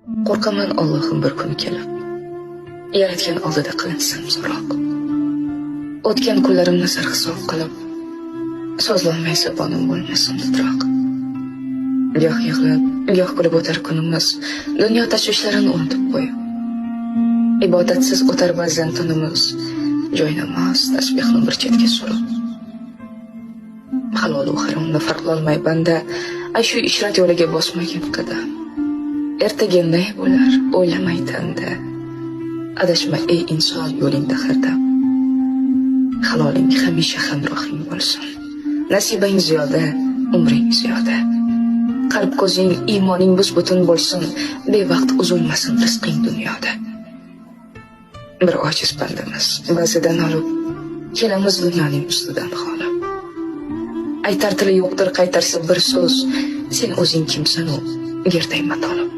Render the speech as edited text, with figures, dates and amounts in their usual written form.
Qo'rqaman Allohim bir kun kelib, yaratgan oldida qilinsam so'roq. O'tgan kunlarimni sarhisob qilib, so'zlolmay zabonim bo'lmasin titroq. Goh yig'lab, goh kulib o'tar kunimiz, dunyo tashvishlarini unutib qo'yib. Ibodatsiz o'tar ba'zan tunimiz, joynamoz, tasbihni bir chetga surib. Halol va haromni farqlolmay banda, ay shu ishrat yo'liga bosmagan qadam. Ertaga ne bo'lar, o'ylamay tanda. Adashma ey inson yo'lingda hardam. Haloling hamisha hamrohing bo'lsin. Nasibang ziyoda, umring ziyoda. Qalb ko'zing, iymoning butun bo'lsin, bevaqt uzilmasin rizqing dunyoda. Bir ojiz bandamiz, ba'zidan olib, kelamiz dunyoning ustidan xoli. Aytar tili yo'qdir qaytarsa bir so'z, sen o'zing kimsan u, gerdayman tolib.